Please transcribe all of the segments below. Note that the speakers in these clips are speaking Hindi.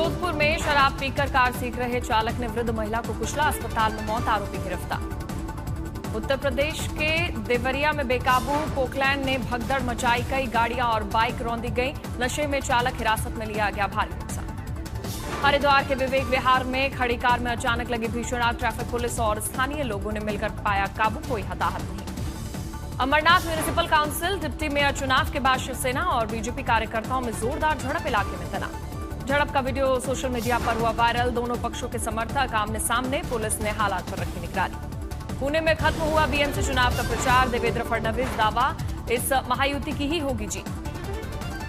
जोधपुर में शराब पीकर कार सीख रहे चालक ने वृद्ध महिला को कुचला, अस्पताल में मौत, आरोपी गिरफ्तार। उत्तर प्रदेश के देवरिया में बेकाबू पोकलैंड ने भगदड़ मचाई, कई गाड़ियां और बाइक रौंदी गई, नशे में चालक हिरासत में लिया गया, भारी नुकसान। हरिद्वार के विवेक विहार में खड़ी कार में अचानक लगी भीषण आग, ट्रैफिक पुलिस और स्थानीय लोगों ने मिलकर पाया काबू, कोई हताहत नहीं। Amarnath municipal council deputy mayor चुनाव के बाद शिवसेना और बीजेपी कार्यकर्ताओं में जोरदार झड़प, इलाके में तनाव। झड़प का वीडियो सोशल मीडिया पर हुआ वायरल, दोनों पक्षों के समर्थक आमने सामने, पुलिस ने हालात पर रखी निगरानी। पुणे में खत्म हुआ बीएमसी चुनाव का प्रचार, देवेंद्र फडणवीस दावा इस महायुति की ही होगी जीत।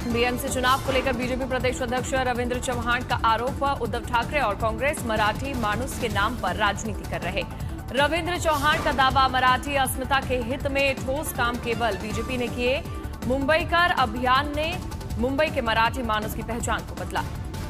बीएमसी चुनाव को लेकर बीजेपी प्रदेश अध्यक्ष रविंद्र चौहान का आरोप, उद्धव ठाकरे और कांग्रेस मराठी मानुस के नाम पर राजनीति कर रहे। रविंद्र चौहान का दावा, मराठी अस्मिता के हित में ठोस काम केवल बीजेपी ने किए। मुंबईकर अभियान ने मुंबई के मराठी मानुस की पहचान को बदला।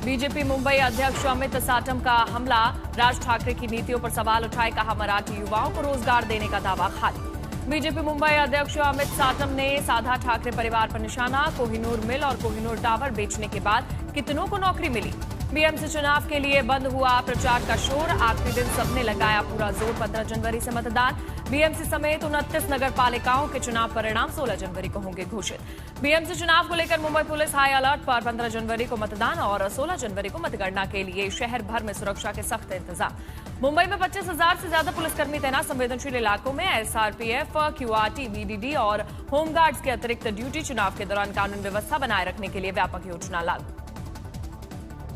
बीजेपी मुंबई अध्यक्ष अमित साटम का हमला, राज ठाकरे की नीतियों पर सवाल उठाए, कहा कियुवाओं को रोजगार देने का दावा खाली। बीजेपी मुंबई अध्यक्ष अमित साटम ने साधा ठाकरे परिवार पर निशाना, कोहिनूर मिल और कोहिनूर टावर बेचने के बाद कितनों को नौकरी मिली। बीएमसी चुनाव के लिए बंद हुआ प्रचार का शोर, आखिरी दिन सबने लगाया पूरा जोर, 15 जनवरी से मतदान। बीएमसी समेत 29 नगर पालिकाओं के चुनाव परिणाम 16 जनवरी को होंगे घोषित। बीएमसी चुनाव को लेकर मुंबई पुलिस हाई अलर्ट पर, 15 जनवरी को मतदान और 16 जनवरी को मतगणना के लिए शहर भर में सुरक्षा के सख्त इंतजाम। मुंबई में 25,000 से ज्यादा पुलिसकर्मी तैनात, संवेदनशील इलाकों में एसआरपीएफ, क्यूआरटी, बीडीडी और होमगार्ड्स के अतिरिक्त ड्यूटी। चुनाव के दौरान कानून व्यवस्था बनाए रखने के लिए व्यापक योजना लागू।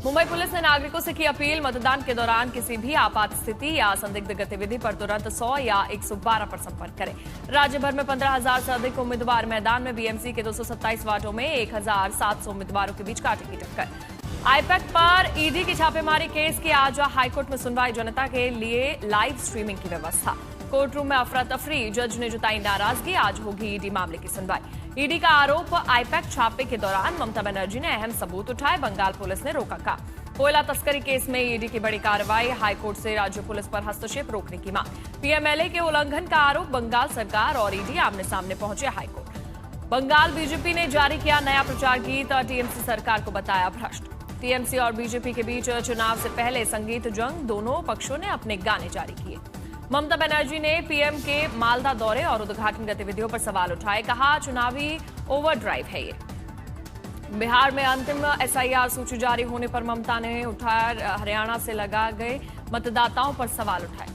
मुंबई पुलिस ने नागरिकों से की अपील, मतदान के दौरान किसी भी आपात स्थिति या संदिग्ध गतिविधि पर तुरंत 100 या 112 पर संपर्क करें। राज्य भर में 15,000 से अधिक उम्मीदवार मैदान में, बीएमसी के 227 वार्डों में 1,700 उम्मीदवारों के बीच काटेगी टक्कर। आईपैक पर ईडी की छापेमारी केस की आज हाईकोर्ट में सुनवाई, जनता के लिए लाइव स्ट्रीमिंग की व्यवस्था। कोर्ट रूम में अफरा तफरी, जज ने जताई नाराजगी, आज होगी ईडी मामले की सुनवाई। ईडी का आरोप, आईपैक छापे के दौरान ममता बनर्जी ने अहम सबूत उठाए, बंगाल पुलिस ने रोका काम। कोयला तस्करी केस में ईडी की बड़ी कार्रवाई, हाईकोर्ट से राज्य पुलिस पर हस्तक्षेप रोकने की मांग। पीएमएलए के उल्लंघन का आरोप, बंगाल सरकार और ईडी आमने सामने पहुंचे हाईकोर्ट। बंगाल बीजेपी ने जारी किया नया प्रचार गीत, टीएमसी सरकार को बताया भ्रष्ट। टीएमसी और बीजेपी के बीच चुनाव से पहले संगीत जंग, दोनों पक्षों ने अपने गाने जारी किए। ममता बनर्जी ने पीएम के मालदा दौरे और उद्घाटन गतिविधियों पर सवाल उठाए, कहा चुनावी ओवरड्राइव है ये। बिहार में अंतिम एसआईआर सूची जारी होने पर ममता ने उठाया, हरियाणा से लगा गए मतदाताओं पर सवाल उठाए।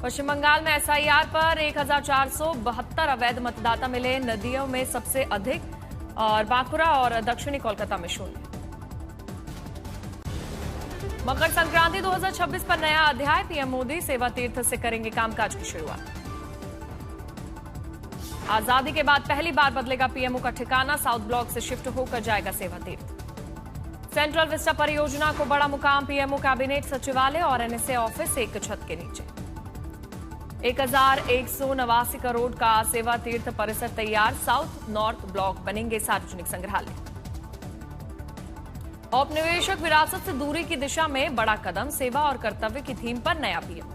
पश्चिम बंगाल में एसआईआर पर 1,472 अवैध मतदाता मिले, नदियों में सबसे अधिक और बांकुरा और दक्षिणी कोलकाता में 0। मकर संक्रांति 2026 पर नया अध्याय, पीएम मोदी सेवा तीर्थ से करेंगे कामकाज की शुरुआत। आजादी के बाद पहली बार बदलेगा पीएमओ का ठिकाना, साउथ ब्लॉक से शिफ्ट होकर जाएगा सेवा तीर्थ। सेंट्रल विस्टा परियोजना को बड़ा मुकाम, पीएमओ कैबिनेट सचिवालय और एनएसए ऑफिस एक छत के नीचे। 1,189 करोड़ का सेवा तीर्थ परिसर तैयार, साउथ नॉर्थ ब्लॉक बनेंगे सार्वजनिक संग्रहालय। औपनिवेशिक विरासत से दूरी की दिशा में बड़ा कदम, सेवा और कर्तव्य की थीम पर नया पीएम।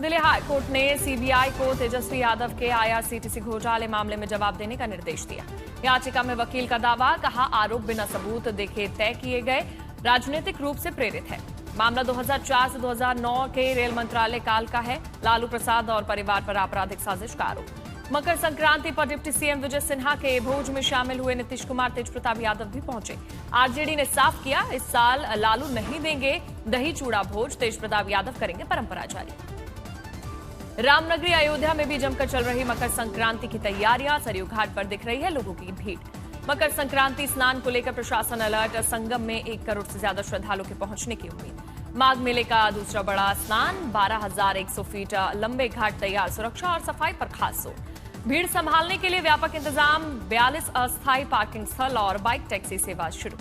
दिल्ली हाई कोर्ट ने सीबीआई को तेजस्वी यादव के आईआरसीटीसी घोटाले मामले में जवाब देने का निर्देश दिया। याचिका में वकील का दावा, कहा आरोप बिना सबूत देखे तय किए गए, राजनीतिक रूप से प्रेरित है। मामला 2004 से 2009 के रेल मंत्रालय काल का है। लालू प्रसाद और परिवार पर आपराधिक साजिश का आरोप। मकर संक्रांति पर डिप्टी सीएम विजय सिन्हा के भोज में शामिल हुए नीतीश कुमार, तेज प्रताप यादव भी पहुंचे। आरजेडी ने साफ किया, इस साल लालू नहीं देंगे दही चूड़ा भोज, तेज प्रताप यादव करेंगे परंपरा जारी। रामनगरी अयोध्या में भी जमकर चल रही मकर संक्रांति की तैयारियां, सरयू घाट पर दिख रही है लोगों की भीड़। मकर संक्रांति स्नान को लेकर प्रशासन अलर्ट, संगम में 1 करोड़ से ज्यादा श्रद्धालुओं के पहुंचने की उम्मीद। माघ मेले का दूसरा बड़ा स्नान, 12,100 फीट लंबे घाट तैयार, सुरक्षा और सफाई पर खास जोर। भीड़ संभालने के लिए व्यापक इंतजाम, 42 अस्थायी पार्किंग स्थल और बाइक टैक्सी सेवा शुरू।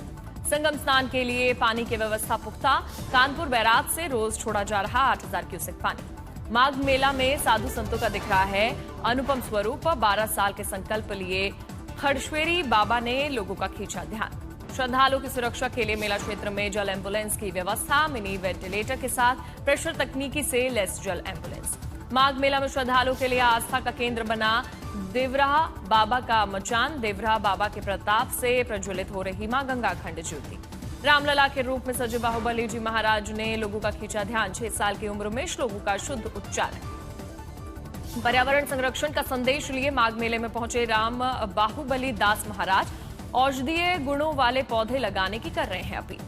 संगम स्नान के लिए पानी की व्यवस्था पुख्ता, कानपुर बैराज से रोज छोड़ा जा रहा 8,000 क्यूसेक पानी। माघ मेला में साधु संतों का दिख रहा है अनुपम स्वरूप, 12 साल के संकल्प लिए खड़श्वेरी बाबा ने लोगों का खींचा ध्यान। श्रद्धालुओं की सुरक्षा के लिए मेला क्षेत्र में जल एम्बुलेंस की व्यवस्था, मिनी वेंटिलेटर के साथ प्रेशर तकनीकी से लैस जल एम्बुलेंस। माघ मेला में श्रद्धालुओं के लिए आस्था का केंद्र बना देवराहा बाबा का मचान, देवराहा बाबा के प्रताप से प्रज्वलित हो रही मां गंगा अखंड ज्योति। रामलला के रूप में सजे बाहुबली जी महाराज ने लोगों का खींचा ध्यान। 6 साल की उम्र में श्लोकों का शुद्ध उच्चारण। पर्यावरण संरक्षण का संदेश लिए माघ मेले में पहुंचे राम बाहुबली दास महाराज औषधीय गुणों वाले पौधे लगाने की कर रहे हैं अपील।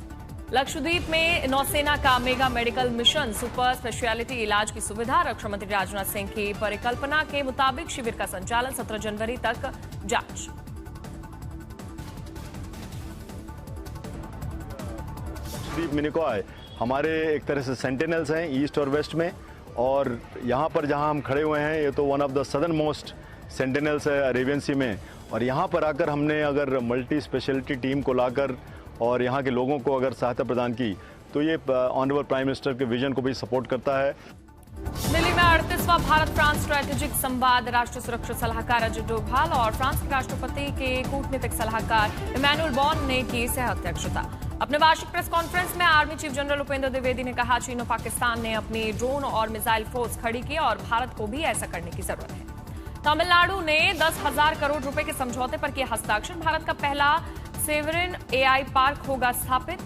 लक्षद्वीप में नौसेना का mega medical mission, super speciality इलाज की सुविधा। रक्षा मंत्री राजनाथ सिंह की परिकल्पना के मुताबिक शिविर का संचालन 17 जनवरी तक जांच। लक्षद्वीप मिनिकॉय हमारे एक तरह से सेंटिनल्स हैं ईस्ट और वेस्ट में, और यहाँ पर जहाँ हम खड़े हुए हैं ये तो one of the southern most sentinels है अरेबियन सी में। और यहाँ पर आकर हमने अगर मल्टी स्पेशलिटी टीम को लाकर और यहाँ के लोगों को अगर सहायता प्रदान की तो ये ऑनरेबल प्राइम मिनिस्टर के विजन को भी सपोर्ट करता है। दिल्ली में 38वां भारत फ्रांस स्ट्रेटेजिक संवाद। राष्ट्रीय सुरक्षा सलाहकार अजित डोभाल और फ्रांस के राष्ट्रपति के कूटनीतिक सलाहकार इमैनुअल बॉन ने की सह अध्यक्षता। अपने वार्षिक प्रेस कॉन्फ्रेंस में army chief general Upendra Dwivedi ने कहा, चीन और पाकिस्तान ने अपनी ड्रोन और मिसाइल फोर्स खड़ी की और भारत को भी ऐसा करने की जरूरत है। तमिलनाडु ने 10,000 करोड़ रुपए के समझौते पर किया हस्ताक्षर। भारत का पहला सेवरिन एआई पार्क होगा स्थापित।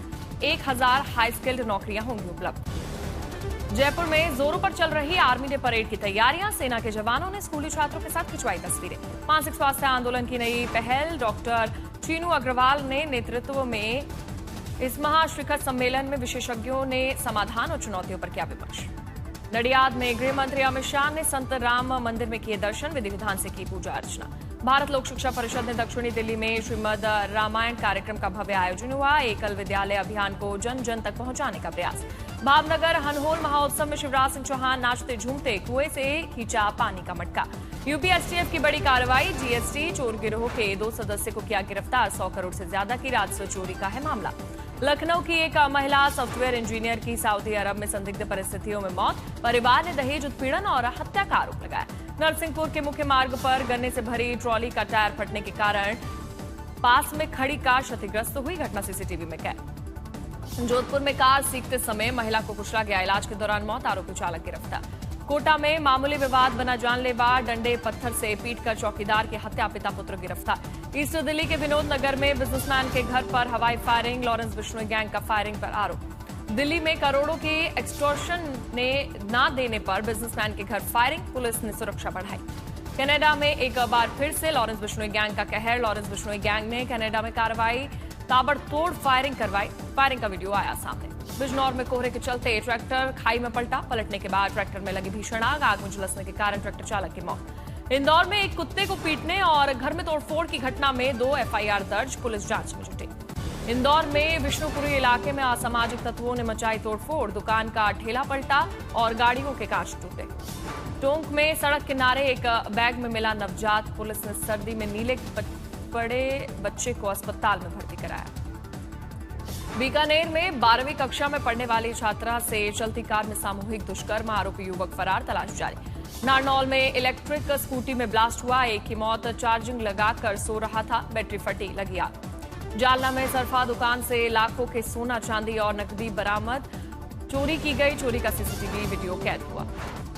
1000 हाई स्किल्ड नौकरियां होंगी उपलब्ध। जयपुर में जोरों पर चल रही आर्मी डे परेड की तैयारियां। सेना के जवानों ने स्कूली छात्रों के साथ खिंचवाई तस्वीरें। मानसिक स्वास्थ्य आंदोलन की नई पहल। डॉक्टर चीनू अग्रवाल ने नेतृत्व में इस महाशिखर सम्मेलन में विशेषज्ञों ने समाधान और चुनौतियों पर किया विमर्श। नडियाद में गृह मंत्री अमित शाह ने संत राम मंदिर में किए दर्शन, विधि विधान से की पूजा अर्चना। भारत लोक शिक्षा परिषद ने दक्षिणी दिल्ली में श्रीमद रामायण कार्यक्रम का भव्य आयोजन हुआ। एकल विद्यालय अभियान को जन जन तक पहुंचाने का प्रयास। भावनगर हनहोल महोत्सव में शिवराज सिंह चौहान नाचते झूमते कुएं से खींचा पानी का मटका। यूपी एसटीएफ की बड़ी कार्रवाई। जीएसटी चोर गिरोह के 2 सदस्य को किया गिरफ्तार। 100 करोड़ से ज्यादा की राजस्व चोरी का है मामला। लखनऊ की एक महिला सॉफ्टवेयर इंजीनियर की सऊदी अरब में संदिग्ध परिस्थितियों में मौत। परिवार ने दहेज उत्पीड़न और हत्या का आरोप लगाया। नरसिंहपुर के मुख्य मार्ग पर गन्ने से भरी ट्रॉली का टायर फटने के कारण पास में खड़ी कार क्षतिग्रस्त हुई। घटना सीसीटीवी में कैद। जोधपुर में कार सीखते समय महिला को कुचला गया, इलाज के दौरान मौत। आरोपी चालक गिरफ्तार। कोटा में मामूली विवाद बना जानलेवा। डंडे पत्थर से पीटकर चौकीदार की हत्या, पिता पुत्र गिरफ्तार। ईस्ट दिल्ली के विनोद नगर में बिजनेसमैन के घर पर हवाई फायरिंग। लॉरेंस बिश्नोई गैंग का फायरिंग पर आरोप। दिल्ली में करोड़ों की एक्सटॉर्शन ने ना देने पर बिजनेसमैन के घर फायरिंग, पुलिस ने सुरक्षा बढ़ाई। कनाडा में एक बार फिर से लॉरेंस बिश्नोई गैंग का कहर। लॉरेंस बिश्नोई गैंग ने कनाडा में कार्रवाई, ताबड़तोड़ फायरिंग करवाई। फायरिंग का वीडियो आया सामने। बिजनौर में कोहरे के चलते ट्रैक्टर खाई में पलटने के बाद ट्रैक्टर में लगी भीषण आग। आग में झुलसने के कारण ट्रैक्टर चालक की मौत। इंदौर में एक कुत्ते को पीटने और घर में तोड़फोड़ की घटना में 2 एफआईआर दर्ज, पुलिस जांच में जुटी। इंदौर में विष्णुपुरी इलाके में असामाजिक तत्वों ने मचाई तोड़फोड़। दुकान का ठेला पलटा और गाड़ियों के कांच टूटे। टोंक में सड़क किनारे एक बैग में मिला नवजात। पुलिस ने सर्दी में नीले पड़े बच्चे को अस्पताल में भर्ती कराया। बीकानेर में 12वीं कक्षा में पढ़ने वाली छात्रा से चलती कार में सामूहिक दुष्कर्म, आरोपी युवक फरार, तलाश जारी। नारनौल में इलेक्ट्रिक स्कूटी में ब्लास्ट हुआ, एक की मौत, चार्जिंग लगाकर सो रहा था, बैटरी फटी, लगी आग। जालना में सरफा दुकान से लाखों के सोना चांदी और नकदी बरामद, चोरी की गई, चोरी का सीसीटीवी वीडियो कैद हुआ।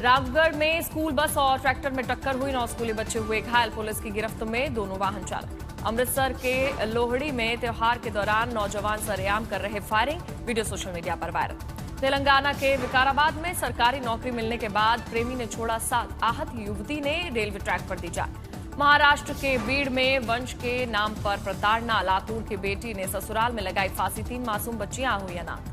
रामगढ़ में स्कूल बस और ट्रैक्टर में टक्कर हुई, 9 स्कूली बच्चे हुए घायल, पुलिस की गिरफ्त में दोनों वाहन चालक। अमृतसर के लोहड़ी में त्योहार के दौरान नौजवान सरेआम कर रहे फायरिंग, वीडियो सोशल मीडिया पर वायरल। तेलंगाना के विकाराबाद में सरकारी नौकरी मिलने के बाद प्रेमी ने छोड़ा साथ, आहत युवती ने रेलवे ट्रैक पर दी जान। महाराष्ट्र के बीड़ में वंश के नाम पर प्रताड़ना, लातूर की बेटी ने ससुराल में लगाई फांसी, 3 मासूम बच्चियां हुई अनाथ।